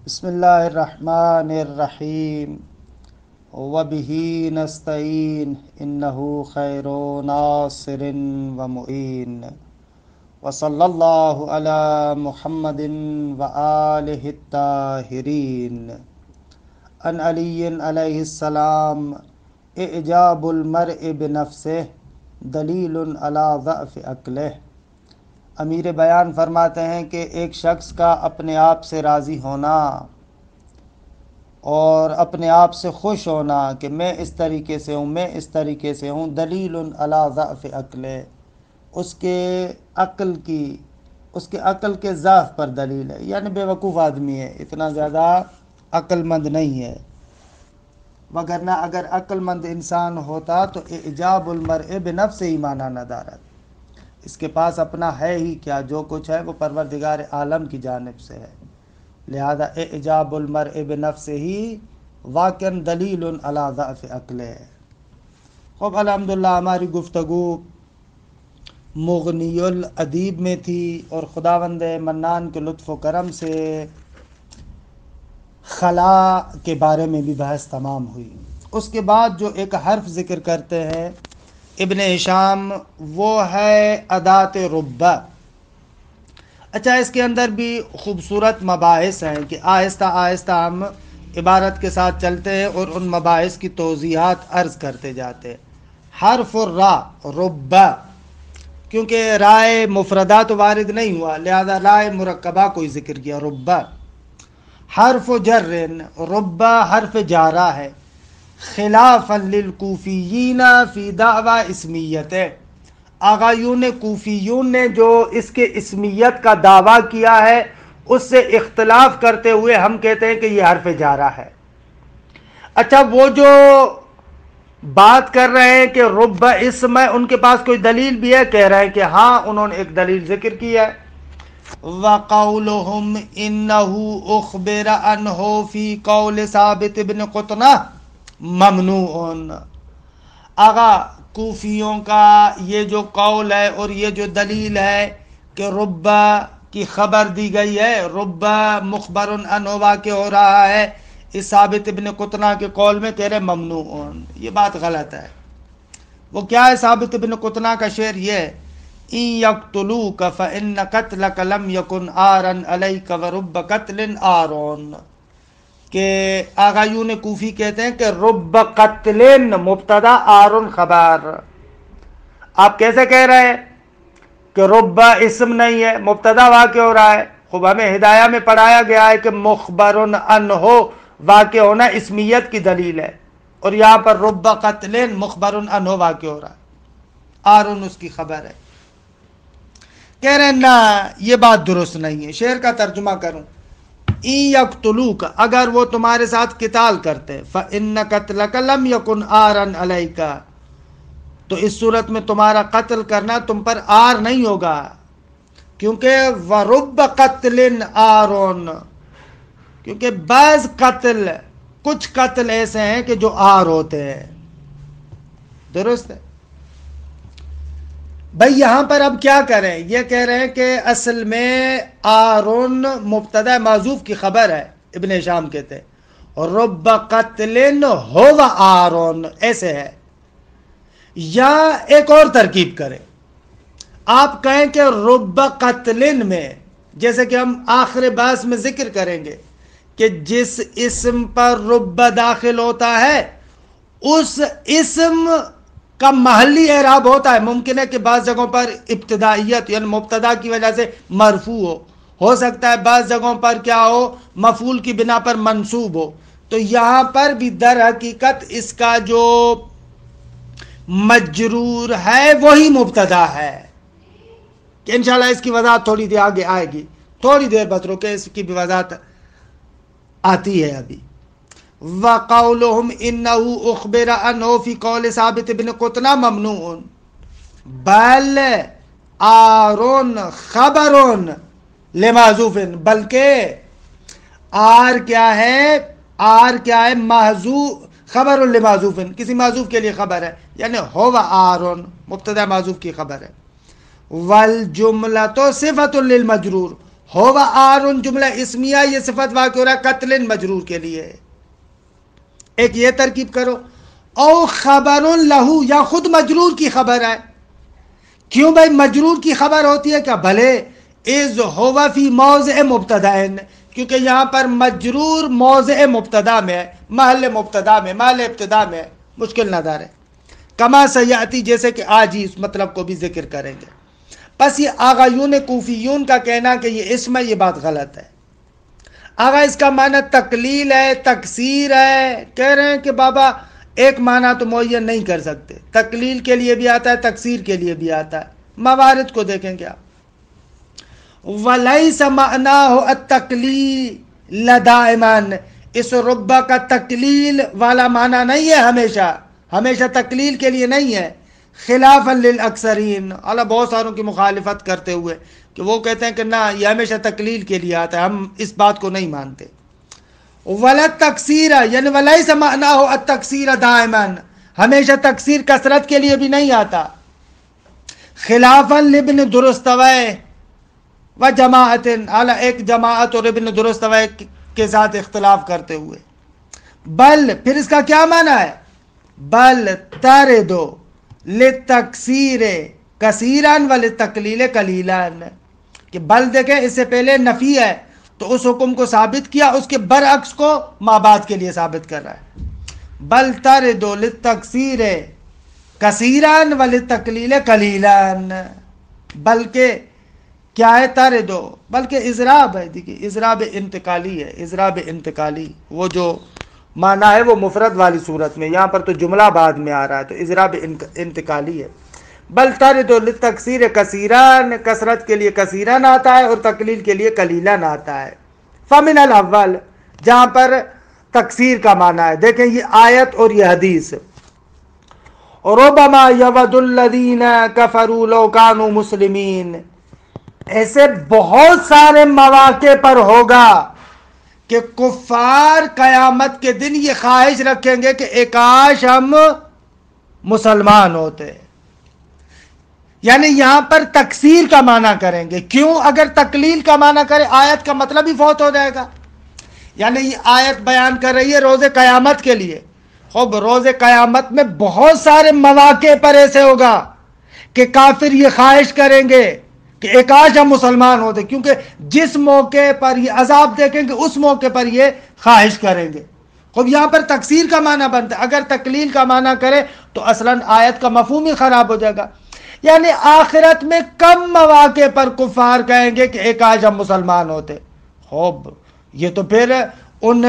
بسم اللہ الرحمن الرحیم وبہ نستعین انہ خیر ناصر ومعین وصلی اللہ علی محمد وآلہ الطاہرین ان علی علیہ السلام اعجاب المرء بنفسہ دلیل علی ضعف عقلہ۔ امیر بیان فرماتے ہیں کہ ایک شخص کا اپنے آپ سے راضی ہونا اور اپنے آپ سے خوش ہونا کہ میں اس طریقے سے ہوں، میں اس طریقے سے ہوں، دلیل علی ضعف عقلہ، اس کے عقل کے ضعف پر دلیل ہے، یعنی بے وقوف آدمی ہے، اتنا زیادہ عقل مند نہیں ہے۔ وگرنہ اگر عقل مند انسان ہوتا تو اعجاب المرء بنفسہ ہی معنی نہ دارت، اس کے پاس اپنا ہے ہی کیا، جو کچھ ہے وہ پروردگار عالم کی جانب سے ہے، لہذا اعجاب المرء بنفسہ ہی واقعا دلیل علی ضعف عقلہ۔ خوب الحمدللہ ہماری گفتگو مغنی الادیب میں تھی اور خداوند منان کے لطف و کرم سے خلا کے بارے میں بھی بحث تمام ہوئی۔ اس کے بعد جو ایک حرف ذکر کرتے ہیں ابن ہشام، وہ ہے ادات ربہ۔ اچھا، اس کے اندر بھی خوبصورت مباحث ہیں کہ آہستہ آہستہ ہم عبارت کے ساتھ چلتے ہیں اور ان مباحث کی توضیحات عرض کرتے جاتے ہیں۔ حرف الرا ربہ، کیونکہ رائے مفردہ تو وارد نہیں ہوا، لہذا رائے مرکبہ کوئی ذکر کیا، ربہ۔ حرف جر ربہ حرف جارہ ہے، خلافا للکوفیین فی دعوی اسمیت، آغایون کوفیون نے جو اس کے اسمیت کا دعویٰ کیا ہے اس سے اختلاف کرتے ہوئے ہم کہتے ہیں کہ یہ حرف جارہ ہے۔ اچھا، وہ جو بات کر رہے ہیں کہ رب اسم ہے، ان کے پاس کوئی دلیل بھی ہے؟ کہہ رہے ہیں کہ ہاں، انہوں نے ایک دلیل ذکر کی ہے۔ وَقَوْلُهُمْ إِنَّهُ أُخْبِرَ عَنْهُ فِي قَوْلِ ثابت بن قطنہ ممنوع۔ آغا کوفیوں کا یہ جو قول ہے اور یہ جو دلیل ہے کہ ربہ کی خبر دی گئی ہے، ربہ مخبر عنہ واقع ہو رہا ہے، اس ثابت ابن قطنہ کے قول میں تیرے ممنوع، یہ بات غلط ہے۔ وہ کیا ہے ثابت ابن قطنہ کا شعر؟ یہ ان یقتلوک فإن قتلک لم یکن آرا علیک ورب قتل آرون، کہ آغایون کوفی کہتے ہیں کہ رب قتل مبتدا آرون خبر۔ آپ کیسے کہہ رہے ہیں کہ رب اسم نہیں ہے، مبتدا واقع ہو رہا ہے؟ خوب ہمیں ہدایہ میں پڑھایا گیا ہے کہ مخبر عنہ واقع ہونا اسمیت کی دلیل ہے، اور یہاں پر رب قتل مخبر عنہ واقع ہو رہا ہے، آرون اس کی خبر ہے۔ کہہ رہے ہیں نا، یہ بات درست نہیں ہے۔ شعر کا ترجمہ کروں، این یقتلوک، اگر وہ تمہارے ساتھ قتال کرتے، فإن قتلک لم یکن آرا علیک، تو اس صورت میں تمہارا قتل کرنا تم پر آر نہیں ہوگا، کیونکہ ورب قتل آرون، کیونکہ بعض قتل، کچھ قتل ایسے ہیں کہ جو آر ہوتے ہیں۔ درست ہے بھائی؟ یہاں پر اب کیا کریں؟ یہ کہہ رہے ہیں کہ اصل میں آرون مبتدا معذوف کی خبر ہے، ابن ہشام کہتے ہیں رب قتل ہو آرون، ایسے ہے۔ یا ایک اور ترکیب کریں، آپ کہیں کہ رب قتل میں، جیسے کہ ہم آخر باس میں ذکر کریں گے کہ جس اسم پر رب داخل ہوتا ہے اس اسم کا محلی اعراب ہوتا ہے۔ ممکن ہے کہ بعض جگہوں پر ابتدائیت یعنی مبتدا کی وجہ سے مرفوع ہو سکتا ہے بعض جگہوں پر کیا ہو، مفعول کی بنا پر منصوب ہو۔ تو یہاں پر بھی در حقیقت اس کا جو مجرور ہے وہی مبتدا ہے، کہ انشاءاللہ اس کی وضاحت تھوڑی دیر آگے آئے گی، تھوڑی دیر بس رکے، اس کی بھی وضاحت آتی ہے ابھی۔ وَقَوْلُهُمْ إِنَّهُ أُخْبِرَ عَنْهُ فِي قَوْلِ ثابت بن قطنہ ممنوع، بل آرون خبر لمحذوف، بلکہ آر کیا ہے محذوف، خبر لمحذوف، کسی محذوف کے لیے خبر ہے، یعنی ہو آرون مبتدا محذوف کی خبر ہے۔ والجملۃ صفۃ للمجرور، ہو و آرن جملہ اسمیہ یہ صفت واقع ہو رہا ہے قتل مجرور کے لیے. ایک یہ ترکیب کرو. او خبر لہو یا خود مجرور کی خبر ہے. کیوں بھائی مجرور کی خبر ہوتی ہے کیا؟ بھلے از ہوا فی موضع مبتدا، کیونکہ یہاں پر مجرور موضع مبتدا میں ہے، محل مبتدا میں، محل ابتدا میں ہے، مشکل نظر ہے. کما سیاتی جیسے کہ آج ہی اس مطلب کو بھی ذکر کریں گے. بس یہ آغایون کوفیون کا کہنا کہ یہ اسم ہے، یہ بات غلط ہے. آغا اس کا معنی تقلیل ہے، تکثیر ہے. کہہ رہے ہیں کہ بابا ایک معنی تو معین نہیں کر سکتے، تقلیل کے لیے بھی آتا ہے، تکثیر کے لیے بھی آتا ہے. موارد کو دیکھیں گے آپ. وَلَيْسَ مَعْنَاهُ التَّقْلِيلَ دَائِمًا، اس ربا کا تقلیل والا معنی نہیں ہے، ہمیشہ تقلیل کے لیے نہیں ہے. خلافا للاکثرین، اللہ بہت ساروں کی مخالفت کرتے ہوئے کہ وہ کہتے ہیں کہ نہ یہ ہمیشہ تقلیل کے لیے آتا ہے، ہم اس بات کو نہیں مانتے. ولا تکثیر یعنی ولیس معناہ التکثیر دائما، ہمیشہ تکثیر کثرت کے لیے بھی نہیں آتا. خلافا لابن درستوی و جماعت، اعلیٰ ایک جماعت اور ابن درستوی کے ساتھ اختلاف کرتے ہوئے. بل پھر اس کا کیا معنی ہے؟ بل تردو لتکثیر کثیران ولتقلیل قلیلان، کہ بل دیکھیں اس سے پہلے نفی ہے تو اس حکم کو ثابت کیا، اس کے برعکس کو ما بعد کے لیے ثابت کر رہا ہے. بل تردو لتکثیر کثیران ولتقلیل قلیلان، بلکہ کیا ہے تردو، بلکہ اضراب ہے. دیکھیے اضراب انتقالی ہے، اضراب انتقالی، وہ جو معنی ہے وہ مفرد والی صورت میں، یہاں پر تو جملہ بعد میں آ رہا ہے تو اضراب انتقالی ہے. بل تردو للتکثیر کثیران، کثرت کے لیے کثیران آتا ہے اور تقلیل کے لیے قلیلان آتا ہے. فمن الاول جہاں پر تکثیر کا معنی ہے، دیکھیں یہ آیت اور یہ حدیث. ربما یود الذین کفروا لو کانوا مسلمین، ایسے بہت سارے مواقع پر ہوگا کہ کفار قیامت کے دن یہ خواہش رکھیں گے کہ ایک کاش ہم مسلمان ہوتے. یعنی یہاں پر تکثیر کا معنی کریں گے. کیوں؟ اگر تقلیل کا معنی کرے آیت کا مطلب ہی فوت ہو جائے گا. یعنی یہ آیت بیان کر رہی ہے روز قیامت کے لیے. خوب روز قیامت میں بہت سارے مواقع پر ایسے ہوگا کہ کافر یہ خواہش کریں گے کہ ایک کاش ہم مسلمان ہوتے، کیونکہ جس موقع پر یہ عذاب دیکھیں گے اس موقع پر یہ خواہش کریں گے. خوب یہاں پر تکثیر کا معنی بنتا ہے. اگر تقلیل کا معنی کرے تو اصلاً آیت کا مفہوم ہی خراب ہو جائے گا. یعنی آخرت میں کم مواقع پر کفار کہیں گے کہ ایک کاش ہم مسلمان ہوتے. خوب یہ تو پھر ان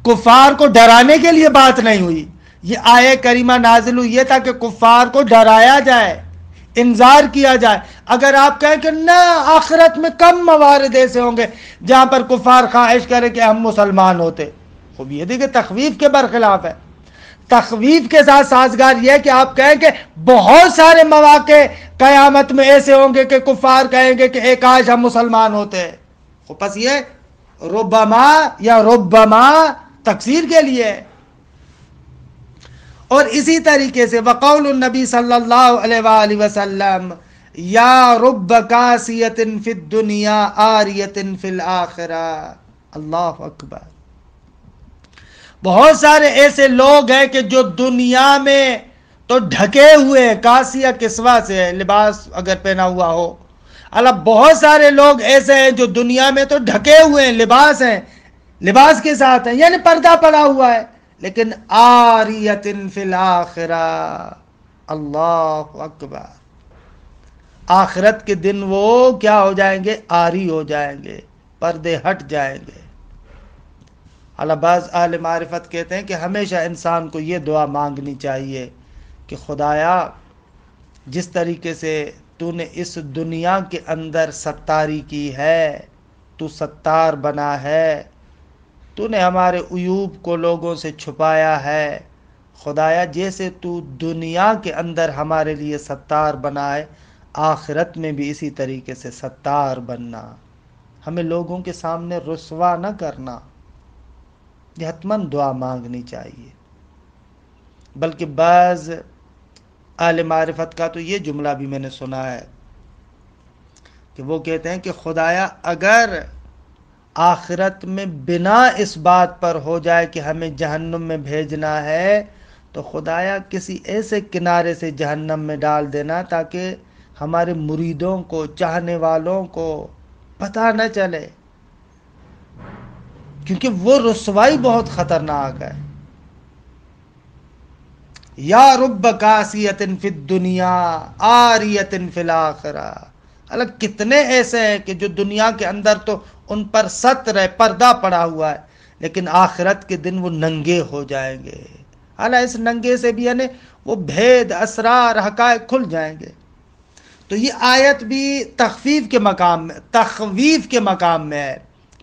کفار کو ڈرانے کے لیے بات نہیں ہوئی، یہ آیہ کریمہ نازل ہوئی یہ تھا کہ کفار کو ڈرایا جائے، انذار کیا جائے. اگر آپ کہیں کہ نہ آخرت میں کم موارد ایسے ہوں گے جہاں پر کفار خواہش کریں کہ ہم مسلمان ہوتے. خوب یہ دیکھیں تخویف کے برخلاف ہے. تخویف کے ساتھ سازگار یہ ہے کہ آپ کہیں کہ بہت سارے مواقع قیامت میں ایسے ہوں گے کہ کفار کہیں گے کہ ایک کاش ہم مسلمان ہوتے. خوب پس یہ ربما یا ربما تکثیر کے لیے. اور اسی طریقے سے وقول النبی صلی اللہ علیہ وآلہ وسلم یا رب کاسیت فی الدنیا آریت فی الآخرہ. اللہ اکبر. بہت سارے ایسے لوگ ہیں کہ جو دنیا میں تو ڈھکے ہوئے ہیں، کاسیہ کسوہ سے ہے، لباس اگر پہنا ہوا ہو. اللہ بہت سارے لوگ ایسے ہیں جو دنیا میں تو ڈھکے ہوئے ہیں، لباس ہیں، لباس کے ساتھ ہیں، یعنی پردہ پڑا ہوا ہے، لیکن آریت فی الآخرہ. اللہ اکبر. آخرت کے دن وہ کیا ہو جائیں گے؟ آری ہو جائیں گے، پردے ہٹ جائیں گے. اللہ بعض اہل معرفت کہتے ہیں کہ ہمیشہ انسان کو یہ دعا مانگنی چاہیے کہ خدایا جس طریقے سے تو نے اس دنیا کے اندر ستاری کی ہے، تو ستار بنا ہے، تو نے ہمارے عیوب کو لوگوں سے چھپایا ہے، خدایا جیسے تو دنیا کے اندر ہمارے لیے ستار بنا ہے، آخرت میں بھی اسی طریقے سے ستار بننا، ہمیں لوگوں کے سامنے رسوا نہ کرنا. یہ حتماً دعا مانگنی چاہیے. بلکہ بعض اہل معرفت کا تو یہ جملہ بھی میں نے سنا ہے کہ وہ کہتے ہیں کہ خدایا اگر آخرت میں بنا اس بات پر ہو جائے کہ ہمیں جہنم میں بھیجنا ہے تو خدایا کسی ایسے کنارے سے جہنم میں ڈال دینا تاکہ ہمارے مریدوں کو، چاہنے والوں کو پتہ نہ چلے، کیونکہ وہ رسوائی بہت خطرناک ہے۔ یا رب کاسیت فی الدنیا عاریت فی الآخرہ، الگ کتنے ایسے ہیں کہ جو دنیا کے اندر تو ان پر ستر ہے، پردہ پڑا ہوا ہے، لیکن آخرت کے دن وہ ننگے ہو جائیں گے۔ حالانکہ اس ننگے سے بھی یعنی وہ بھید، اسرار، حقائق کھل جائیں گے۔ تو یہ آیت بھی تخفیف کے مقام میں ہے۔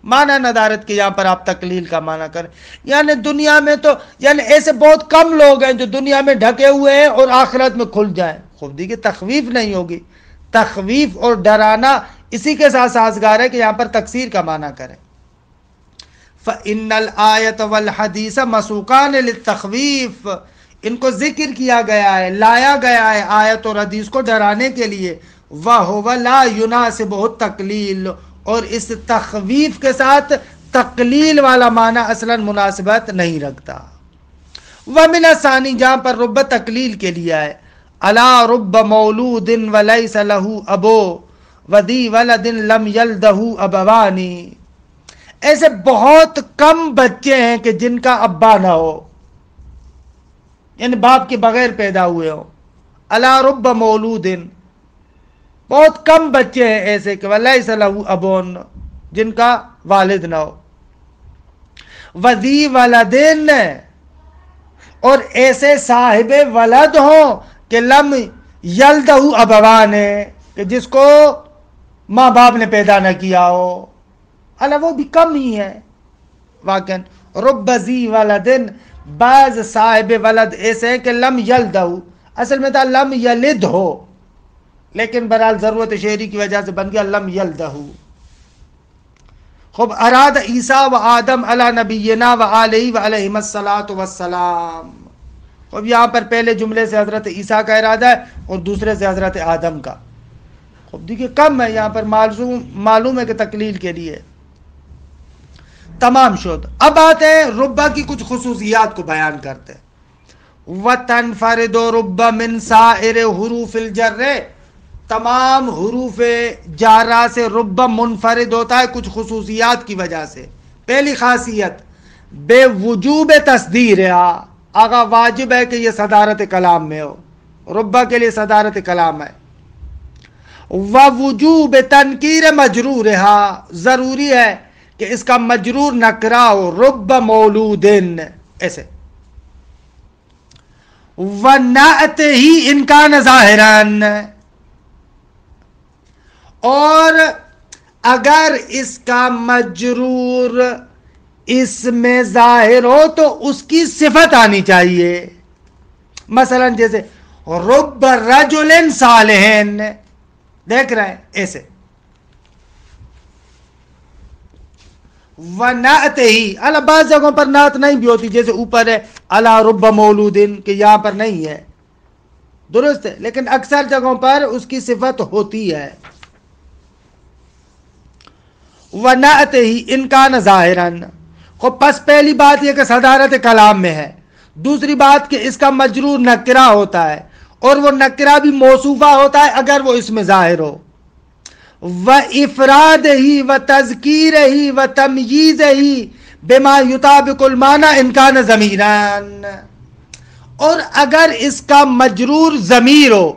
معنی ندارت کے یہاں پر آپ تقلیل کا معنی کریں، یعنی دنیا میں تو یعنی ایسے بہت کم لوگ ہیں جو دنیا میں ڈھکے ہوئے ہیں اور آخرت میں کھل جائیں۔ خود کی تخویف نہیں ہوگی، تخویف اور ڈرانا اسی کے ساتھ سازگار ہے کہ یہاں پر تکثیر کا معنی کریں۔ فَإِنَّ الْآيَةَ وَالْحَدِيثَ مَسُوقَانِ لِلتَّخْوِيفِ، ان کو ذکر کیا گیا ہے، لایا گیا ہے آیت اور حدیث کو ڈرانے کے لیے۔ وَهُوَ لَا يُنَاسِبُهُ التَّقْلِيلُ، اور اس تخویف کے ساتھ تقلیل والا معنی اصلاً مناسبت نہیں رکھتا۔ وَمِنَ الثَّانِي، جہاں پر رب تقلیل کے لیے ہے، الا رب مولود ولیس له ابو وذی ولد لم یلدہ ابوانی، ایسے بہت کم بچے ہیں کہ جن کا ابا نہ ہو، یعنی باپ کے بغیر پیدا ہوئے ہو۔ الا رب مولود، بہت کم بچے ہیں ایسے کہ ولیس له ابون، جن کا والد نہ ہو۔ وذی ولدن، اور ایسے صاحب ولد ہوں کہ لم یلدہ ابوان، کہ جس کو ماں باپ نے پیدا نہ کیا ہو، اللہ وہ بھی کم ہی ہے واقعاً۔ رب ذی ولدن، بعض صاحب ولد ایسے ہیں کہ لم یلدہ، اصل میں تھا لم یلد ہو، لیکن برحال ضرورت شعری کی وجہ سے بن گیا لم یلدہ۔ خب اراد عیسیٰ و آدم علی نبینا و علیہ و علیہم الصلاۃ والسلام، اب یہاں پر پہلے جملے سے حضرت عیسیٰ کا ارادہ ہے اور دوسرے سے حضرت آدم کا۔ خب دیکھیے کم ہے یہاں پر، معلوم ہے کہ تقلیل کے لیے تمام شد۔ اب آتے ہیں ربا کی کچھ خصوصیات کو بیان کرتے ہیں۔ وَتَنْفَرِدُ رُبَّ مِنْ سَائِرِ حُرُوفِ الْجَرِّ، تمام حروف جارہ سے رب منفرد ہوتا ہے کچھ خصوصیات کی وجہ سے۔ پہلی خاصیت بے وجوب تصدیر، آگا واجب ہے کہ یہ صدارت کلام میں ہو، ربا کے لیے صدارت کلام ہے۔ ووجوب تنکیر مجرور، ضروری ہے کہ اس کا مجرور نکرہ ہو، رب مولودن ایسے۔ ونعت ہی ان کان ظاہران، اور اگر اس کا مجرور اس میں ظاہر ہو تو اس کی صفت آنی چاہیے۔ مثلا جیسے رب رجل صالحین، دیکھ رہے ہیں ایسے۔ ونعت ہی، اللہ بعض جگہوں پر نعت نہیں بھی ہوتی، جیسے اوپر ہے الا رب مولودن، کہ یہاں پر نہیں ہے، درست ہے، لیکن اکثر جگہوں پر اس کی صفت ہوتی ہے۔ ونعت ہی ان کان ظاہرن، خب پس پہلی بات یہ کہ صدارت کلام میں ہے، دوسری بات کہ اس کا مجرور نکرہ ہوتا ہے، اور وہ نکرہ بھی موصوفہ ہوتا ہے اگر وہ اس میں ظاہر ہو۔ وَإِفْرَادِهِ وَتَذْكِيرِهِ وَتَمْيِيزِهِ بِمَا يُطَابِقُ الْمَعْنَى إِنْ كَانَ ضَمِيرًا، اور اگر اس کا مجرور ضمیر ہو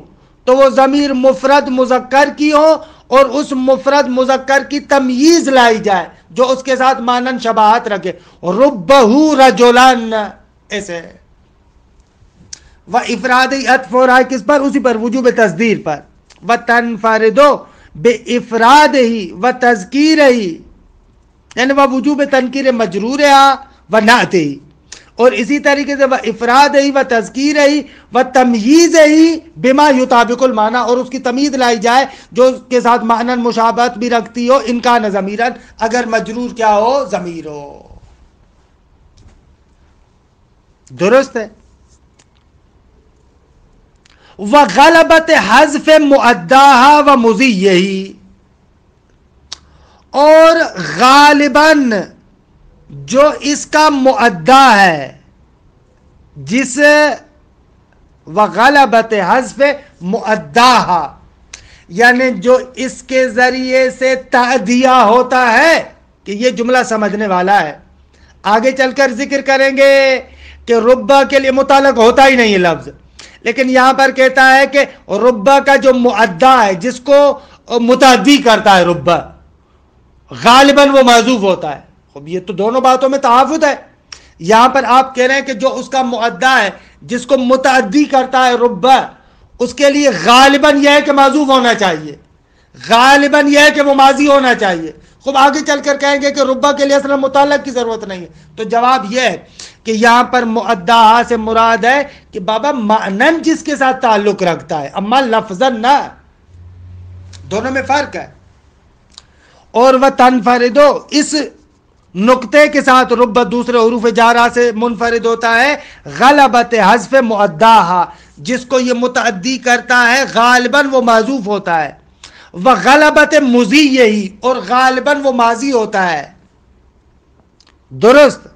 تو وہ ضمیر مفرد مذکر کی ہو اور اس مفرد مذکر کی تمییز لائی جائے جو اس کے ساتھ مانن شباہت رکھے، ربہ رجلان ایسے۔ وَإِفْرَادِهِ عطف ہو رہا ہے کس پر؟ اسی پر، وجوب تصدیر پر۔ وَتَنْفَرِدُ بِإِفْرَادِهِ وَتَذْكِيرِهِ، یعنی وہ وجوب تنکیر مجرور ہے وَنَعْتِهِ، اور اسی طریقے سے وَإِفْرَادِهِ وَتَذْكِيرِهِ وَتَمْيِيزِهِ بِمَا يُطَابِقُ الْمَعْنَى، اور اس کی تمیز لائی جائے جو اس کے ساتھ معنی مشابہت بھی رکھتی ہو، ان کا ضمیرًا، اگر مجرور کیا ہو؟ ضمیر ہو، درست ہے۔ وغلبت حذف مؤداها ومضیہ، اور غالباً جو اس کا مؤدا ہے، جس وغلبت حذف مؤداہا، یعنی جو اس کے ذریعے سے تعدیہ ہوتا ہے کہ یہ جملہ سمجھنے والا ہے. آگے چل کر ذکر کریں گے کہ ربا کے لیے متعلق ہوتا ہی نہیں ہے لفظ، لیکن یہاں پر کہتا ہے کہ ربا کا جو مؤدا ہے، جس کو متعدی کرتا ہے ربا، غالباً وہ محذوف ہوتا ہے. خب یہ تو دونوں باتوں میں تحافظ ہے. یہاں پر آپ کہہ رہے ہیں کہ جو اس کا مؤدا ہے، جس کو متعدی کرتا ہے ربا، اس کے لیے غالباً یہ ہے کہ محذوف ہونا چاہیے، غالباً یہ ہے کہ وہ ماضی ہونا چاہیے. خوب آگے چل کر کہیں گے کہ ربا کے لیے اصلا متعلق کی ضرورت نہیں ہے. تو جواب یہ ہے کہ یہاں پر مؤداہا سے مراد ہے کہ بابا معنن جس کے ساتھ تعلق رکھتا ہے، اما لفظاً نہ. دونوں میں فرق ہے. اور وہ تنفردو، اس نقطے کے ساتھ ربا دوسرے حروف جارہ سے منفرد ہوتا ہے غلبت حذف مؤداہا، جس کو یہ متعدی کرتا ہے غالباً وہ محذوف ہوتا ہے. وغلبت مضیہ، اور غالباً وہ ماضی ہوتا ہے. درست.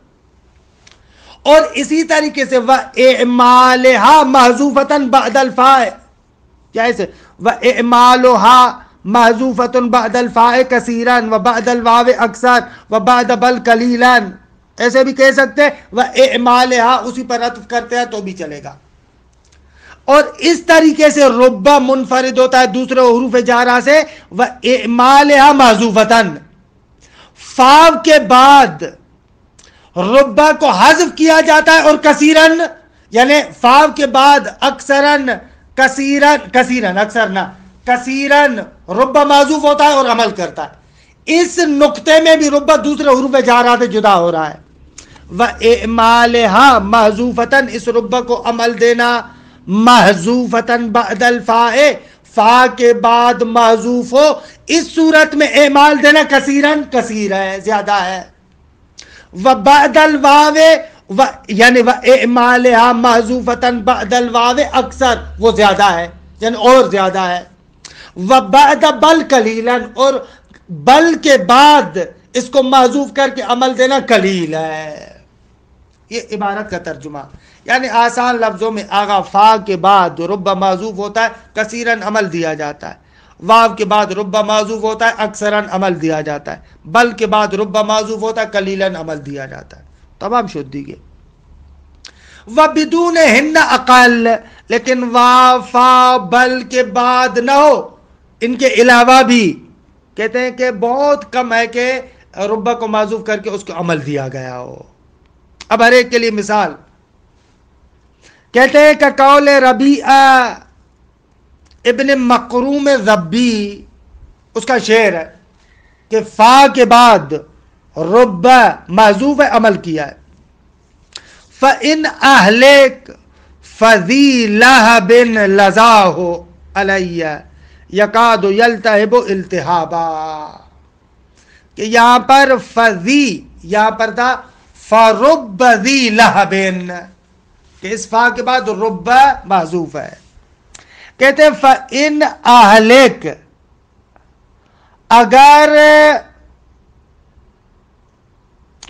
اور اسی طریقے سے وَإِعْمَالِهَا مَحْذُوفَةً بَعْدَ الْفَاءِ، جیسے وَإِعْمَالُهَا محذوفۃ بعد الفاء کثیرا وبعد الواو اکثر وبعد بل قلیلا، ایسے بھی کہہ سکتے ہیں. وَإِعْمَالِهَا اسی پر عطف کرتے ہیں تو بھی چلے گا. اور اس طریقے سے ربا منفرد ہوتا ہے دوسرے حروف جارہ سے وَإِعْمَالِهَا مَحْذُوفَةً، فاو کے بعد ربا کو حذف کیا جاتا ہے، اور کثیرن یعنی فاو کے بعد اکثرن کثیرن اکثر نہ کثیرن ربا محذوف ہوتا ہے اور عمل کرتا ہے. اس نقطے میں بھی ربا دوسرے حروف جارہ سے جدا ہو رہا ہے. وَإِعْمَالِهَا مَحْذُوفَةً، اس ربا کو عمل دینا محذوفۃ بعد الفاء، فا کے بعد محذوف ہو، اس صورت میں اعمال دینا کثیرن کثیر ہے، زیادہ ہے. وبعد الواو یعنی وَإِعْمَالِهَا محذوفۃ بعد الواو اکثر، وہ زیادہ ہے یعنی اور زیادہ ہے. وبعد بل قلیلا، اور بل کے بعد اس کو محذوف کر کے عمل دینا قلیل ہے. یہ عبارت کا ترجمہ، یعنی آسان لفظوں میں آغا فا کے بعد ربا محذوف ہوتا ہے، کثیرن عمل دیا جاتا ہے. واو کے بعد ربا محذوف ہوتا ہے، اکثرن عمل دیا جاتا ہے. بل کے بعد ربا محذوف ہوتا ہے، قلیلاً عمل دیا جاتا ہے. تمام شد دیگے. وَبِدُونِهِنَّ اقل، لیکن واو فا بل کے بعد نہ ہو، ان کے علاوہ بھی کہتے ہیں کہ بہت کم ہے کہ ربا کو محذوف کر کے اس کو عمل دیا گیا ہو. اب ہر ایک کے لیے مثال کہتے ہیں کہ قول ربیعہ ابن مقروم ذبی، اس کا شعر ہے کہ فا کے بعد ربا محذوف عمل کیا ہے. فَإِنْ أَهْلِكْ فَذِي لَهَبٍ لَزَاهُ عَلَيَّ یکاد یلتہب التہابا، کہ یہاں پر فذی، یہاں پر تھا فرب ذی لہب، کہ اس فا کے بعد رب محذوف ہے. کہتے ہیں فَإِنْ أَهْلِكْ، اگر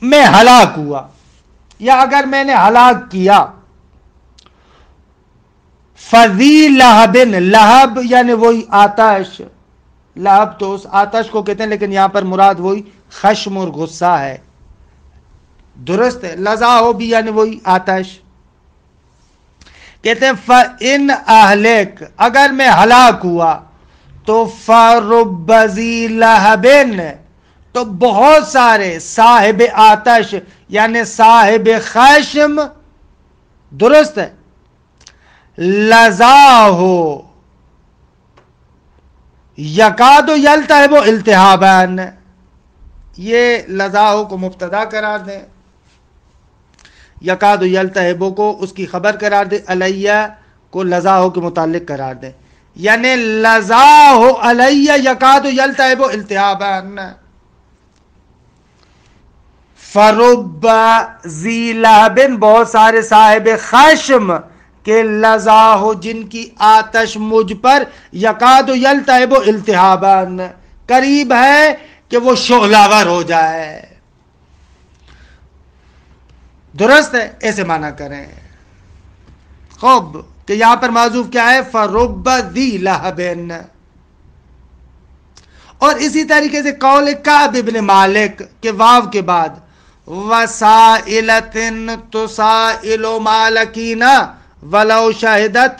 میں ہلاک ہوا یا اگر میں نے ہلاک کیا، فذی لہبن، لہب یعنی وہی آتش، لہب تو اس آتش کو کہتے ہیں لیکن یہاں پر مراد وہی خشم اور غصہ ہے. درست ہے. لظا ہو بھی یعنی وہی آتش. کہتے ہیں فَإِنْ أَهْلِكْ، اگر میں ہلاک ہوا تو فَرُبَّ ذِي لَهَبٍ، تو بہت سارے صاحب آتش یعنی صاحب خشم، درست ہے، لَزَاهُ یکاد یلتہب التہاباً، یہ لَزَاهُ کو مبتدا قرار دیں، یکاد یلتہب کو اس کی خبر قرار دیں، علیہ کو لَزَاهُ کے متعلق قرار دیں، یعنی لَزَاهُ علیہ یکاد یلتہب التہاباً. فرب ذی لہب، بہت سارے صاحب خشم کہ لَزَاهُ جن کی آتش مجھ پر یکاد یلتہب التہاباً قریب ہے کہ وہ شعلہ ور ہو جائے. درست ہے, ایسے معنی کریں. خوب, کہ یہاں پر معذوف کیا ہے؟ فَرُبَّ ذِي لَهَبٍ. اور اسی طریقے سے قول کعب ابن مالک کے واو کے بعد وَسَائِلَةٍ تُسَائِلُ مَالَكِينَ وَلَوْ شَهِدَتْ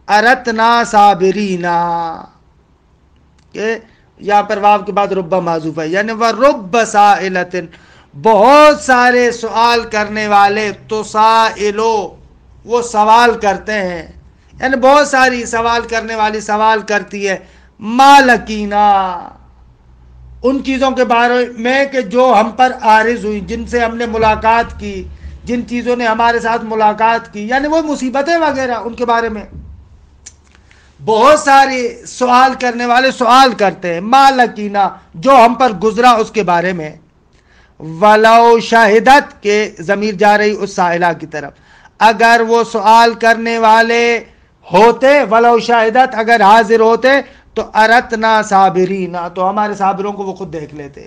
أَرَتْنَا صَابِرِينَ, کہ یہاں پر واو کے بعد ربہ معذوف ہے, یعنی وَرُبَّ سَائِلَةٍ, بہت سارے سوال کرنے والے, تُسَائِلُ وہ سوال کرتے ہیں, یعنی بہت ساری سوال کرنے والی سوال کرتی ہے, مالکینا ان چیزوں کے بارے میں کہ جو ہم پر عارض ہوئی, جن سے ہم نے ملاقات کی, جن چیزوں نے ہمارے ساتھ ملاقات کی, یعنی وہ مصیبتیں وغیرہ, ان کے بارے میں بہت سارے سوال کرنے والے سوال کرتے ہیں. مالکینا جو ہم پر گزرا اس کے بارے میں. ولو شاہدت کے ضمیر جا رہی اس سائلہ کی طرف, اگر وہ سوال کرنے والے ہوتے, ولو شاہدت اگر حاضر ہوتے, تو ارتنا صابرینا تو ہمارے صابروں کو وہ خود دیکھ لیتے.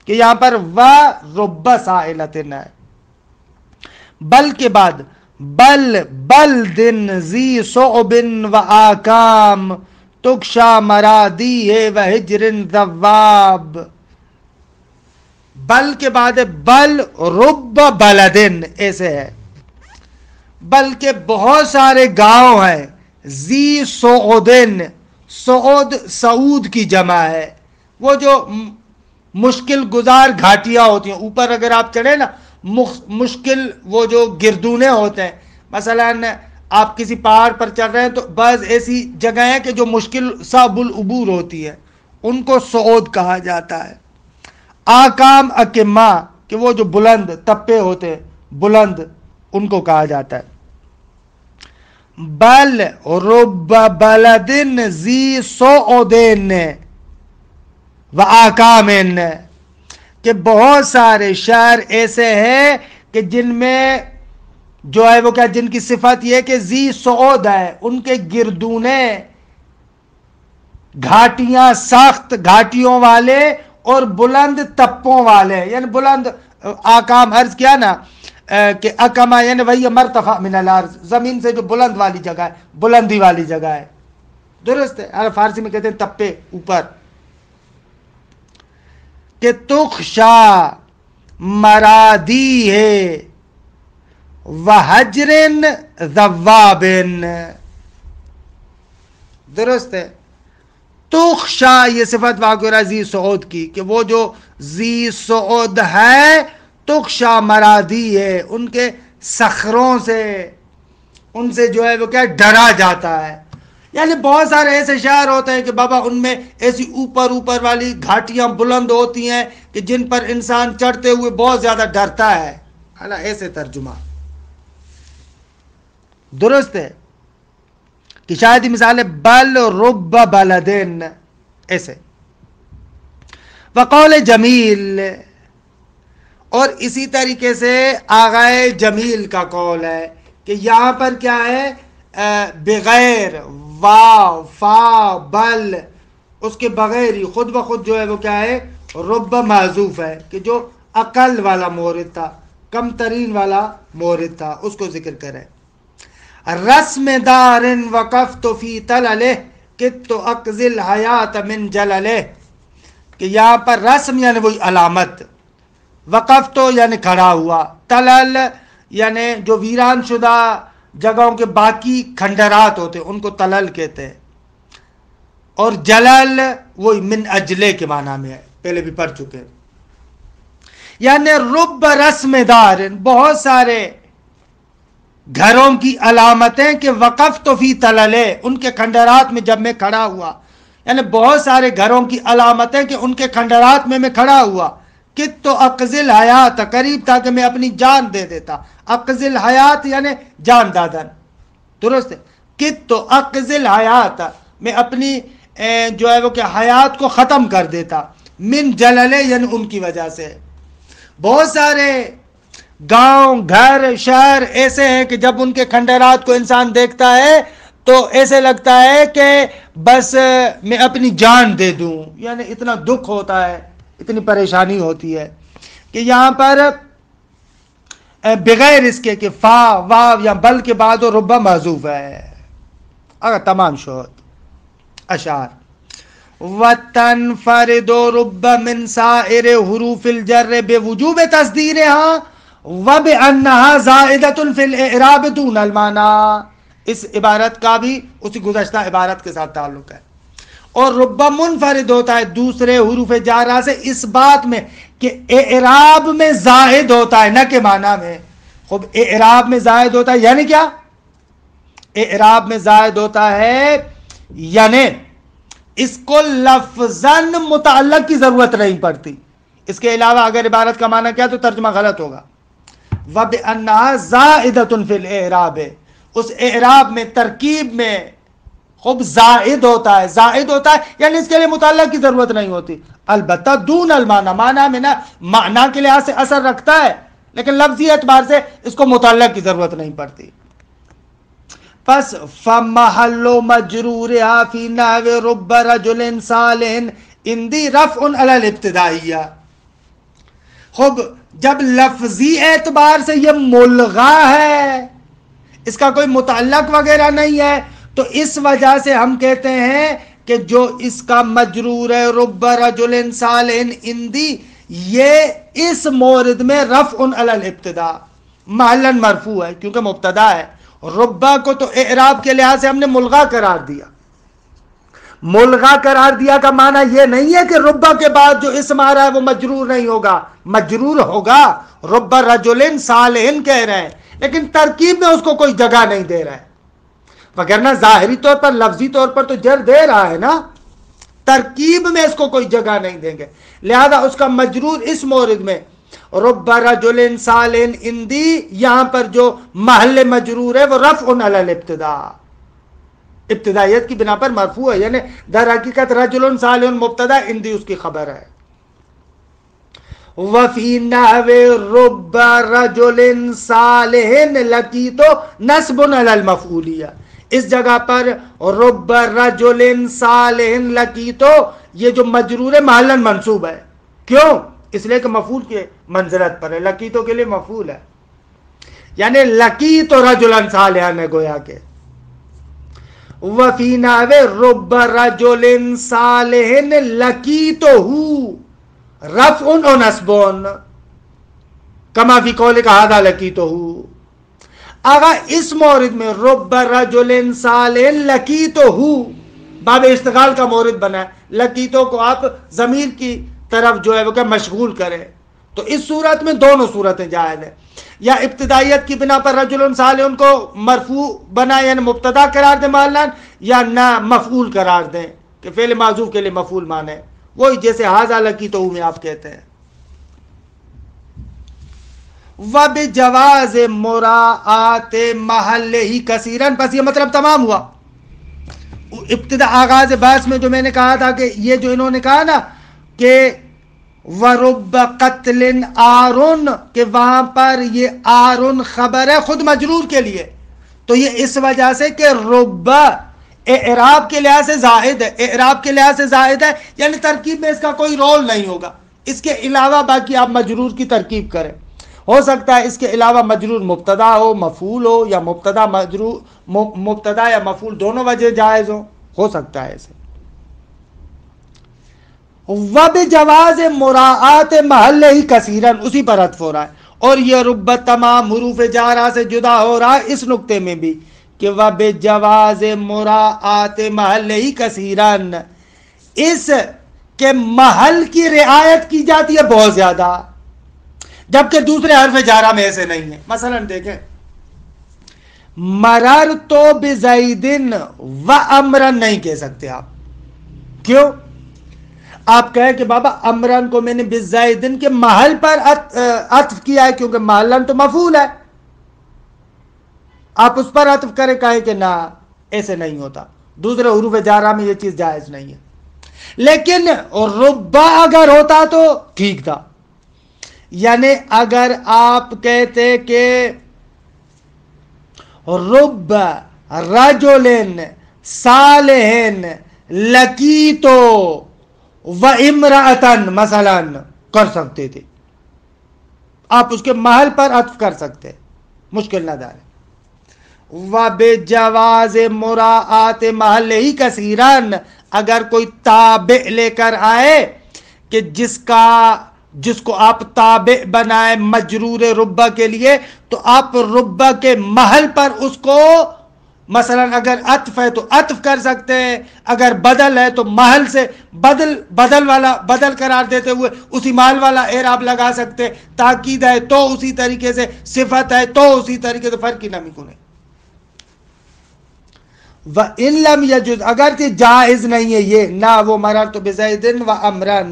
کہ یہاں پر وَرُبَّ سَائِلَةٍ ہے. بل کے بعد بلدن ذی صعب وآکام تکشا مرادیہ وحجر ذواب. بل کے بعد بل رب بلدن ایسے ہے, بلکہ بہت سارے گاؤں ہیں. ذی صعودن, صعود سعود کی جمع ہے, وہ جو مشکل گزار گھاٹیاں ہوتی ہیں, اوپر اگر آپ چڑھیں نا, مشکل وہ جو گردونے ہوتے ہیں, مثلا آپ کسی پہاڑ پر چڑھ رہے ہیں تو بعض ایسی جگہیں ہیں کہ جو مشکل صعب العبور ہوتی ہے, ان کو صعود کہا جاتا ہے. آکام اکما کہ وہ جو بلند تپے ہوتے ہیں, بلند, ان کو کہا جاتا ہے. بل رب بلدن ذی صعودن وآکامن, کہ بہت سارے شہر ایسے ہیں کہ جن میں جو ہے وہ کیا, جن کی صفت یہ کہ ذی صعود ہے, ان کے گردونے گھاٹیاں, سخت گھاٹیوں والے اور بلند تپوں والے, یعنی بلند. آکام عرض کیا نا کہ اکما یعنی وہی مرتفع من الارض, زمین سے جو بلند والی جگہ ہے, بلندی والی جگہ ہے. درست ہے, فارسی میں کہتے ہیں تپے اوپر. کہ تخشا مرادی ہے وحجرن ذوابن. درست ہے. تخشا یہ صفت واقع ذی صعود کی, کہ وہ جو ذی صعود ہے, تخشا مرادی ہے, ان کے صخروں سے, ان سے جو ہے وہ کیا ڈرا جاتا ہے. یعنی بہت سارے ایسے شہر ہوتے ہیں کہ بابا ان میں ایسی اوپر والی گھاٹیاں بلند ہوتی ہیں کہ جن پر انسان چڑھتے ہوئے بہت زیادہ ڈرتا ہے. ایسے ترجمہ درست ہے. کہ شاید مثال ہے بل رب بلدن ایسے. وقول جمیل, اور اسی طریقے سے آغائے جمیل کا قول ہے کہ یہاں پر کیا ہے, بغیر واو فا بل, اس کے بغیر ہی خود بخود جو ہے وہ کیا ہے, رب معذوف ہے, کہ جو اقل والا مورد تھا, کم ترین والا مورد تھا, اس کو ذکر کرے. رسم دار وقفت فی تللہ کت اقضی الحیات من جللہ, کہ یہاں پر رسم یعنی وہی علامت, وقفت یعنی کھڑا ہوا, تلل یعنی جو ویران شدہ جگہوں کے باقی کھنڈرات ہوتے ان کو تلل کہتے ہیں, اور جلل وہی من اجلے کے معنی میں ہے, پہلے بھی پڑھ چکے. یعنی رب رسم دار, بہت سارے گھروں کی علامتیں, کہ وقفت فی تللہ, ان کے کھنڈرات میں جب میں کھڑا ہوا, یعنی بہت سارے گھروں کی علامتیں کہ ان کے کھنڈرات میں کھڑا ہوا. کت تو اقضل حیات, قریب تھا کہ میں اپنی جان دے دیتا. اقضل حیات یعنی جان دادن. درست ہے. کت تو اقضل حیات, میں اپنی جو ہے وہ کہ حیات کو ختم کر دیتا. من جللے یعنی ان کی وجہ سے. بہت سارے گاؤں گھر شہر ایسے ہیں کہ جب ان کے کھنڈرات کو انسان دیکھتا ہے تو ایسے لگتا ہے کہ بس میں اپنی جان دے دوں، یعنی اتنا دکھ ہوتا ہے، اتنی پریشانی ہوتی ہے کہ یہاں پر بغیر اس کے کہ فا واو یا بل کے بعد و ربا محذوف ہے. اگر تمام شہد اشعار وَتَنْفَرِدُ رُبَّ مِنْ سَائِرِ حُرُوفِ الْجَرِّ بِوُجُوبِ تَصْدِيرِهَا وَبِأَنَّهَا زَائِدَةٌ فِي الْإِعْرَابِ دُونَ الْمَعْنَى. اس عبارت کا بھی اسی گزشتہ عبارت کے ساتھ تعلق ہے. اور ربا منفرد ہوتا ہے دوسرے حروف جارہ سے اس بات میں کہ اعراب میں زائد ہوتا ہے، نہ کہ معنی میں. خب اعراب میں زائد ہوتا ہے یعنی کیا؟ اعراب میں زائد ہوتا ہے یعنی اس کو لفظاً متعلق کی ضرورت نہیں پڑتی. اس کے علاوہ اگر عبارت کا معنی کیا تو ترجمہ غلط ہوگا. وَبِأَنَّهَا زَائِدَةٌ فِي الْإِعْرَابِ، اس اعراب میں ترکیب میں خوب زائد ہوتا ہے، زائد ہوتا ہے یعنی اس کے لیے متعلق کی ضرورت نہیں ہوتی. البتہ دون المعنی، معنی میں نا معنی کے لحاظ سے اثر رکھتا ہے لیکن لفظی اعتبار سے اس کو متعلق کی ضرورت نہیں پڑتی. پس فَمَحَلُّ مَجْرُورِهَا فِي نَحْوِ رُبَّ رَجُلٍ صَالِحٍ عِنْدِي رَفْعٌ عَلَى الْابْتِدَائِيَّةِ. خوب جب لفظی اعتبار سے یہ ملغا ہے، اس کا کوئی متعلق وغیرہ نہیں ہے، تو اس وجہ سے ہم کہتے ہیں کہ جو اس کا مجرور ہے رب رجل صالح عندی، یہ اس مورد میں رفع علی الابتداء محلاً مرفوع ہے کیونکہ مبتدا ہے. ربا کو تو اعراب کے لحاظ سے ہم نے ملغا قرار دیا. ملغا قرار دیا کا معنی یہ نہیں ہے کہ ربا کے بعد جو اسم آ رہا ہے وہ مجرور نہیں ہوگا، مجرور ہوگا. رب رجل صالح کہہ رہے ہیں لیکن ترکیب میں اس کو کوئی جگہ نہیں دے رہا ہے، وگرنہ ظاہری طور پر لفظی طور پر تو جر دے رہا ہے نا، ترکیب میں اس کو کوئی جگہ نہیں دیں گے. لہذا اس کا مجرور اس مورد میں رب رجل صالح عندی، یہاں پر جو محل مجرور ہے وہ رفع علی الابتداء، ابتدائیت کی بنا پر مرفوع ہے، یعنی در حقیقت رجل صالح مبتدا، عندی اس کی خبر ہے. وفی نحو رب رجل صالح لقیت نصب علی المفعولیہ. اس جگہ پر رب رجل صالح لقیت، یہ جو مجرور محلاً منصوب ہے. کیوں؟ اس لیے کہ مفعول کے منزلت پر ہے، لقیتو کے لیے مفعول ہے، یعنی لقیت رجلا صالحا ہے گویا کہ. وفی نحو رب رجل صالح لقیتہ رفع و نصب کما فی قولک ھذا لقیتہ. اگر اس مورد میں رب رجل صالح لقیتہ باب اشتغال کا مورد بنا ہے، لقیتہ کو آپ ضمیر کی طرف جو ہے وہ کہ مشغول کریں، تو اس صورت میں دونوں صورتیں جائز ہیں. یا ابتدائیت کی بنا پر رجل صالح ان کو مرفوع بنا یعنی مبتدا قرار دیں محلاً، یا نہ مفعول قرار دیں کہ فعل معذوف کے لیے مفعول مانے، وہی جیسے ھذا لقیتہ میں آپ کہتے ہیں. وَبِجَوَازِ مُرَاعَاتِ مَحَلِّهِ كَثِيرًا. بس یہ مطلب تمام ہوا. ابتدا آغاز بحث میں جو میں نے کہا تھا کہ یہ جو انہوں نے کہا نا کہ وَرُبَّ قَتْلٍ آرٌ، کہ وہاں پر یہ آرٌ خبر ہے خود مجرور کے لیے، تو یہ اس وجہ سے کہ رب اعراب کے لحاظ سے زائد ہے، اعراب کے لحاظ سے زائد ہے یعنی ترکیب میں اس کا کوئی رول نہیں ہوگا. اس کے علاوہ باقی آپ مجرور کی ترکیب کریں. ہو سکتا ہے اس کے علاوہ مجرور مبتدا ہو، مفعول ہو، یا مبتدا مجرور، مبتدا یا مفعول دونوں وجہ جائز ہو سکتا ہے اسے. وَبِجَوَازِ مُرَاعَاتِ مَحَلِّهِ كَثِيرًا اسی پر عطف ہو رہا ہے. اور یہ رب تمام حروف جارہ سے جدا ہو رہا ہے اس نقطے میں بھی کہ وَبِجَوَازِ مُرَاعَاتِ مَحَلِّهِ كَثِيرًا، اس کے محل کی رعایت کی جاتی ہے بہت زیادہ، جبکہ دوسرے حرف جارہ میں ایسے نہیں ہے. مثلا دیکھیں مررت بزید وامرن نہیں کہہ سکتے آپ. کیوں؟ آپ کہیں کہ بابا امرن کو میں نے بزیدن کے محل پر عطف کیا ہے کیونکہ محلن تو مفعول ہے، آپ اس پر عطف کریں، کہیں کہ نہ ایسے نہیں ہوتا، دوسرے حروف جارہ میں یہ چیز جائز نہیں ہے. لیکن ربا اگر ہوتا تو ٹھیک تھا، یعنی اگر آپ کہتے کہ رب رجل صالحن لقیتو و امرأتن مثلا کر سکتے تھے، آپ اس کے محل پر عطف کر سکتے، مشکل نہ دار. وَبِجَوَازِ مُرَاعَاتِ مَحَلِّهِ کثیراً، اگر کوئی تابع لے کر آئے کہ جس کو آپ تابع بنائے مجرور ربہ کے لیے، تو آپ ربہ کے محل پر اس کو مثلا اگر عطف ہے تو عطف کر سکتے ہیں، اگر بدل ہے تو محل سے بدل قرار دیتے ہوئے اسی محل والا اعراب لگا سکتے، تاکید ہے تو اسی طریقے سے، صفت ہے تو اسی طریقے سے، فرق کی نمی کنے. وَإِن لَمْ يَجُزْ، اگرچہ جائز نہیں ہے یہ، نہ وہ مررت بزید و امرن،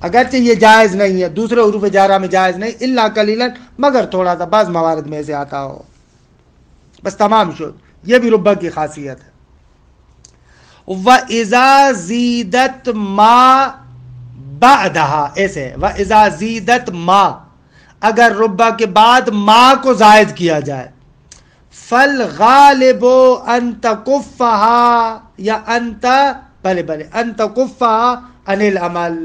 اگرچہ یہ جائز نہیں ہے، دوسرے حروف جارہ میں جائز نہیں، الا قلیلا، مگر تھوڑا سا، بعض موارد میں سے آتا ہو، بس تمام شد. یہ بھی ربہ کی خاصیت ہے. وَإِذَا زِیدَتْ مَا بَعْدَهَا، ایسے وَإِذَا زِیدَتْ مَا، اگر ربہ کے بعد ما کو زائد کیا جائے، فَالْغَالِبُ أَن تَكُفَّهَا، یا أن تَكُفَّهَا عَنِ الْعَمَلِ،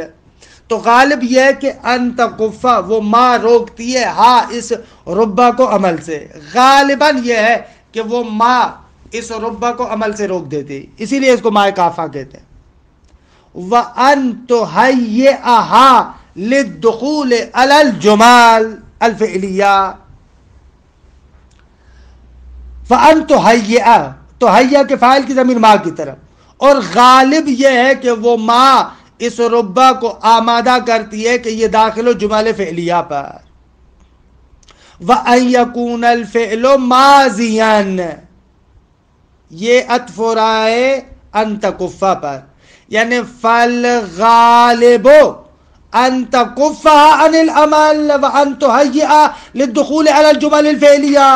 تو غالب یہ ہے کہ ان تکفہ، وہ ما روکتی ہے ہا اس ربہ کو عمل سے، غالباً یہ ہے کہ وہ ما اس ربہ کو عمل سے روک دیتی، اسی لیے اس کو ماء کافہ کہتے ہیں. وَأَن تُهَيِّئَهَا لِلدُّخُولِ عَلَى الْجُمَالِ الْفِعْلِيَّةِ، فَأَن تُهَيِّئَهَا، تُهَيِّئَ کے فاعل کی ضمیر ما کی طرف، اور غالب یہ ہے کہ وہ ما اس ربہ کو آمادہ کرتی ہے کہ یہ داخل و جمال فعلیہ پر. وَأَن يَكُونَ الْفِعْلُ مَاضِيًا، یہ عطف ہو رہا ہے ان تکفہ پر، یعنی فَالْغَالِبُ أَن تَكُفَّهَا عَنِ الْعَمَلِ وَأَن تُهَيِّئَهَا لِلدُّخُولِ عَلَى الْجُمَلِ الْفِعْلِيَّةِ،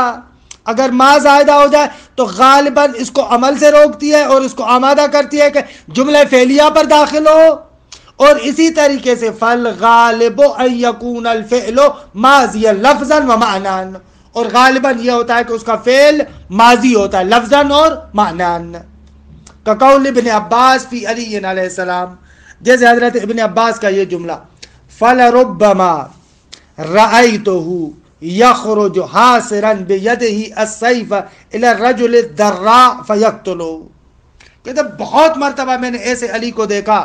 اگر ما زائدہ ہو جائے تو غالباً اس کو عمل سے روکتی ہے اور اس کو آمادہ کرتی ہے کہ جملہ فعلیہ پر داخل ہو. اور اسی طریقے سے فالغالب ان یکون الفعل ماضیا لفظا و معنی، اور غالباً یہ ہوتا ہے کہ اس کا فعل ماضی ہوتا ہے لفظا اور معنی. کقول ابن عباس فی علی علیہ السلام، جیسے حضرت ابن عباس کا یہ جملہ، فلربما رأیتہ یخرج حاصرا بیدہ السیف الی الرجل الضراء فیقتلہ، کہتے بہت مرتبہ میں نے ایسے علی کو دیکھا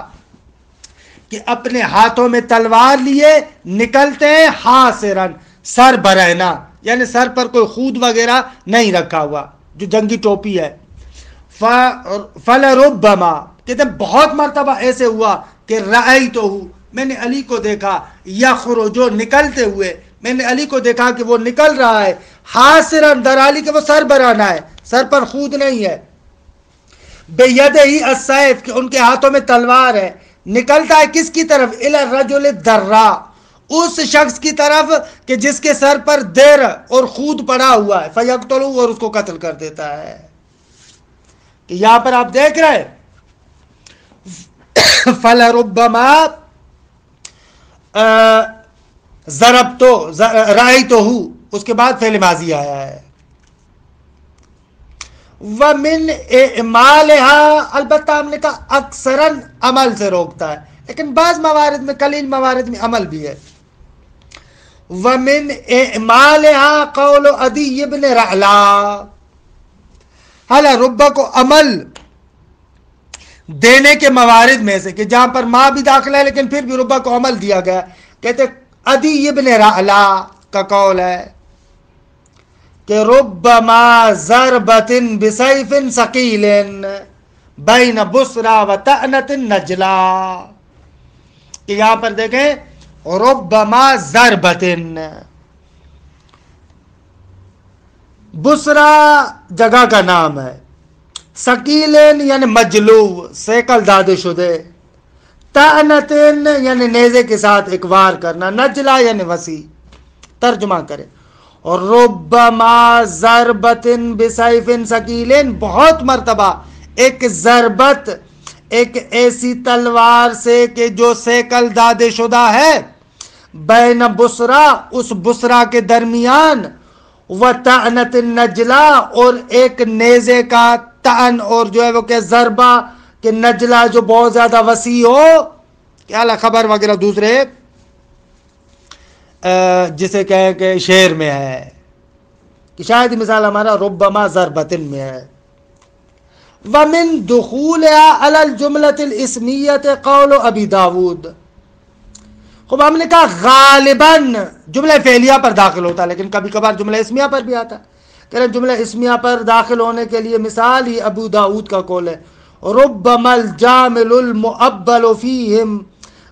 کہ اپنے ہاتھوں میں تلوار لیے نکلتے ہیں، حاصرن سر برہنہ، یعنی سر پر کوئی خود وغیرہ نہیں رکھا ہوا، جو جنگی ٹوپی ہے. فلربما، کہتے ہیں بہت مرتبہ ایسے ہوا کہ رأیتہ، میں نے علی کو دیکھا، یخرج، نکلتے ہوئے، میں نے علی کو دیکھا کہ وہ نکل رہا ہے، حاصرن درحالی کہ وہ سر برہنہ ہے، سر پر خود نہیں ہے، بیدہ السیف، کہ ان کے ہاتھوں میں تلوار ہے، نکلتا ہے کس کی طرف؟ الی الرجل الضراء، اس شخص کی طرف کہ جس کے سر پر دیر اور خود پڑا ہوا ہے، فیقتلہ، اور اس کو قتل کر دیتا ہے. کہ یہاں پر آپ دیکھ رہے فلربما ضربتو رأیتہ، اس کے بعد فعل ماضی آیا ہے. وَمِنْ اعمالها، البتہ ہم نے کہا اکثراً عمل سے روکتا ہے، لیکن بعض موارد میں، قلیل موارد میں عمل بھی ہے. وَمِنْ اعمالها قول عدی بن رعلا، حالا ربہ کو عمل دینے کے موارد میں سے کہ جہاں پر ما بھی داخل ہے لیکن پھر بھی ربہ کو عمل دیا گیا، کہتے عدی بن رعلا کا قول ہے کہ ربما ضربت بسیف ثقیل بین بصرہ و طعنۃ نجلا، کہ یہاں پر دیکھیں ربما ضربت، بصرہ جگہ کا نام ہے، ثقیل یعنی مجلو، سیکل دادے شدے، طعنۃ یعنی نیزے کے ساتھ ایک وار کرنا، نجلا یعنی وسیع. ترجمہ کرے، اور ربما ضربت بسیف ثقیل، بہت مرتبہ ایک ضربت ایک ایسی تلوار سے کہ جو سیکل دادے شدہ ہے، بین بصرہ، اس بصرہ کے درمیان، و طعنۃ النجلا، اور ایک نیزے کا تعن اور جو ہے وہ کہ ضربہ کہ نجلہ جو بہت زیادہ وسیع ہو، کیا خبر وغیرہ دوسرے جسے کہیں کہ شعر میں ہے کہ شاید مثال ہمارا ربما ضربتن میں ہے. ومن دخولها على الجملة الاسمیة قول ابی داود. خوب ہم نے کہا غالباً جملہ فعلیہ پر داخل ہوتا ہے، لیکن کبھی کبھار جملہ اسمیہ پر بھی آتا ہے. کہہ رہے ہیں جملہ اسمیہ پر داخل ہونے کے لیے مثال ہی ابو داود کا قول ہے ربما الجامل المؤبل فیہم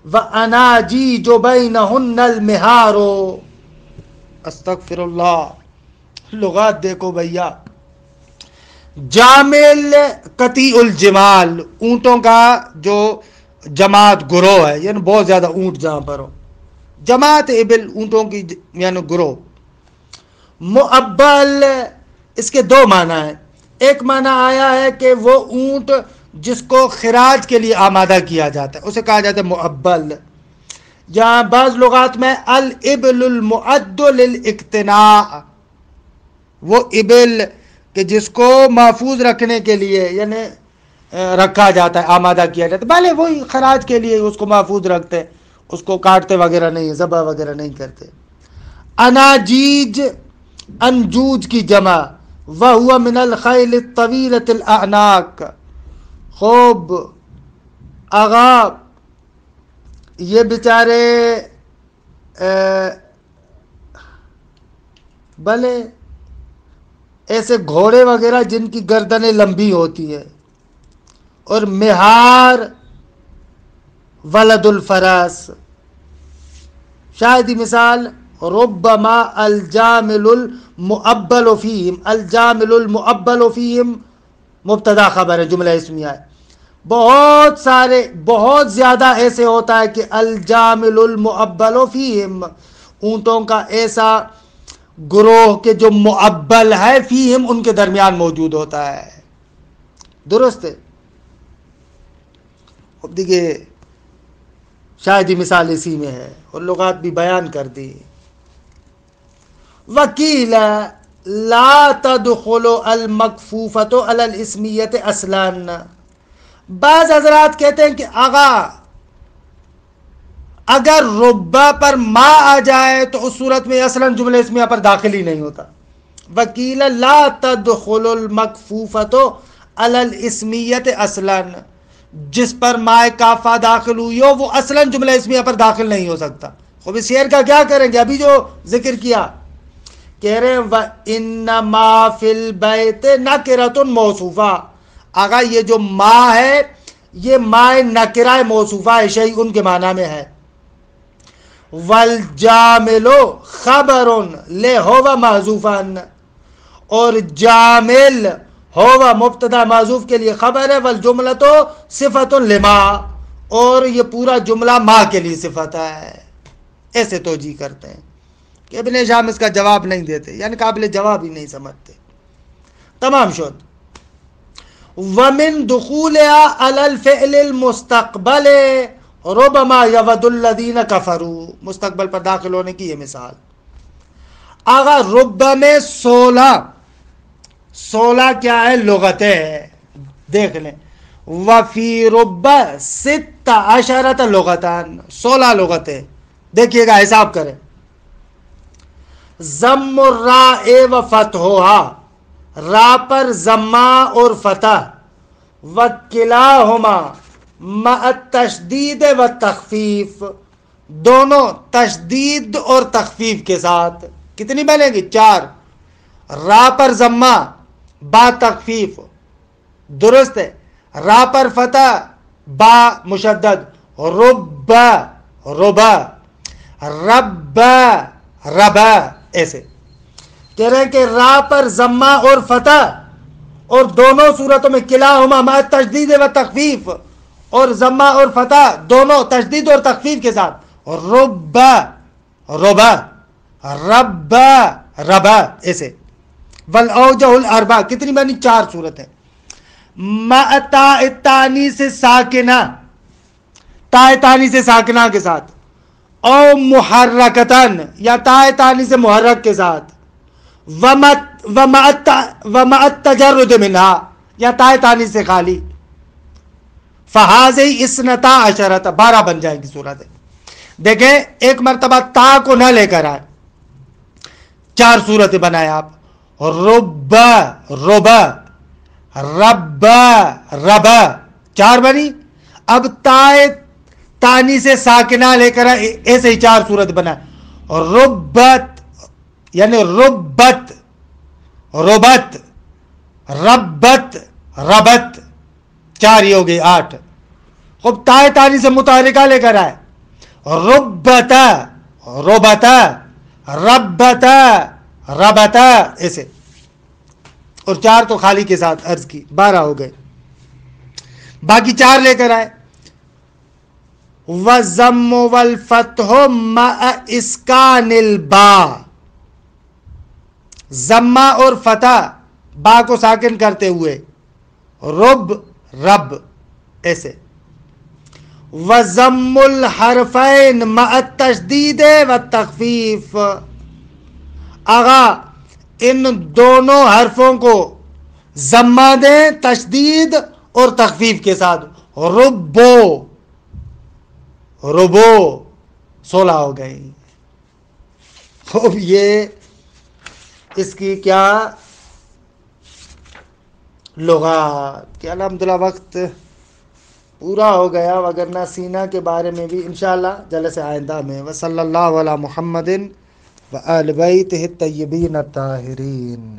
واناجیج بینہن المہار. استغفر اللہ. لغات دیکھو بھیا. جامل قطیع الجمال، اونٹوں کا جو جماعت گروہ ہے، یعنی بہت زیادہ اونٹ جہاں پر ہو، جماعت ابل اونٹوں کی یعنی گروہ. مؤبل اس کے دو معنی ہیں. ایک معنی آیا ہے کہ وہ اونٹ جس کو خراج کے لیے آمادہ کیا جاتا ہے اسے کہا جاتا ہے مؤبل. یہاں بعض لغات میں الابل المعد للاقتناء، وہ ابل کہ جس کو محفوظ رکھنے کے لیے یعنی رکھا جاتا ہے، آمادہ کیا جاتا ہے، بھلے وہی خراج کے لیے اس کو محفوظ رکھتے، اس کو کاٹتے وغیرہ نہیں، ذبح وغیرہ نہیں کرتے. اناجیج انجوج کی جمع وہو من الخیل الطویلۃ الاعناق. خوب آغا یہ بیچارے بھلے ایسے گھوڑے وغیرہ جن کی گردنیں لمبی ہوتی ہیں، اور مہار ولد الفراس. شاہدی مثال ربما الجامل المؤبل فیہم. الجامل المؤبل فیہم مبتدا خبر ہے، جملہ اسمیہ ہے. بہت سارے بہت زیادہ ایسے ہوتا ہے کہ الجامل المؤبل فیہم، اونٹوں کا ایسا گروہ کہ جو مؤبل ہے فیہم ان کے درمیان موجود ہوتا ہے. درست ہے. اب دیکھیے شاید مثال اسی میں ہے اور لغات بھی بیان کر دی. وکیل لا تدخل المکفوفۃ علی الاسمیۃ اصلا. بعض حضرات کہتے ہیں کہ آغا اگر ربا پر ما آ جائے تو اس صورت میں اصلا جملہ اسمیہ پر داخل ہی نہیں ہوتا. وکیل لا تدخل المکفوفۃ علی الاسمیۃ اصلا، جس پر ما کافہ داخل ہوئی ہو وہ اصلا جملہ اسمیہ پر داخل نہیں ہو سکتا. خوب اس شعر کا کیا کریں گے؟ ابھی جو ذکر کیا کہہ رہے ہیں وَإِنَّمَا فِي الْبَيْتِ نَكِرَةٌ مَوْصُوفَةٌ. آگا یہ جو ما ہے یہ ما نکرہ موصوفہ ہے، شیء ان کے معنی میں ہے. وَالْجَامِلُ خَبَرٌ لِهُوَ مَحْذُوفًا، اور جامل ہوا مبتدا معذوف کے لیے خبر ہے. وَالْجُمْلَةُ صِفَةٌ لِمَا، اور یہ پورا جملہ ما کے لیے صفت ہے. ایسے توجیہ کرتے ہیں کہ ابن شام اس کا جواب نہیں دیتے، یعنی قابل جواب ہی نہیں سمجھتے. تمام شد. وَمِن دُخُولِهَا عَلَى الْفِعْلِ الْمُسْتَقْبَلِ رُبَمَا يَوَدُّ الَّذِينَ كَفَرُوا. مستقبل پر داخل ہونے کی یہ مثال. آغا رب میں 16 کیا ہے لغتیں ہیں، دیکھ لیں. وَفِي رُبَّ 16 لغتان، 16 لغتیں. دیکھیے گا حساب کریں. ضم الراء و فتحها، را پر ضمہ اور فتح. وکلاہما مع التشدید و تخفیف، دونوں تشدید اور تخفیف کے ساتھ. کتنی بنے گی؟ 4. را پر ضمہ با تخفیف، درست ہے. را پر فتح با مشدد. رب ربا، رب ربا. ایسے کہہ رہے ہیں کہ را پر ضمہ اور فتح، اور دونوں صورتوں میں کلاہما مع تشدید و تخفیف، اور ضمہ اور فتح دونوں تشدید اور تخفیف کے ساتھ. رب ربا، رب ربا. ایسے. والاوجہ الاربع، کتنی بنی؟ 4 صورتیں. مع تاء التانیث ساکنہ، تاء تانیث ساکنہ کے ساتھ. او محرکتن، یا تاء تانیث محرک کے ساتھ. ومع التجرد منہا، یا تائے تانی سے خالی. فہاذی اسنتا عشرۃ 12 بن جائے گی صورت. دیکھیں ایک مرتبہ تا کو نہ لے کر آئے, 4 صورتیں بنائے آپ. رب رب رب رب 4 بنی. اب تائے تانی سے ساکنہ لے کر آئے, ایسے ہی 4 صورت بنائے. ربت یعنی ربت ربت ربت ربت 4 ہی ہو گئی 8. خب تائے تانی سے متحرکہ لے کر آئے. ربت ربت ربت ربت ایسے, اور 4 تو خالی کے ساتھ عرض کی, 12 ہو گئے. باقی 4 لے کر آئے. وَالضَّمُّ وَالْفَتْحُ مَعَ إِسْكَانِ الْبَاءِ, ضمہ اور فتح با کو ساکن کرتے ہوئے. رب رب ایسے. وَضَمُّ الْحَرْفَيْنِ مَعَ التَّشْدِيدِ وَالتَّخْفِيفِ, آغا ان دونوں حرفوں کو ضمہ دیں تشدید اور تخفیف کے ساتھ. ربو ربو 16 ہو گئی. خوب یہ اس کی کیا لغات کہ الحمدللہ وقت پورا ہو گیا, وگرنہ سینہ کے بارے میں بھی انشاءاللہ جلسہ آئندہ میں. وصلی اللہ علی محمد وآل بیتہ الطیبین الطاہرین.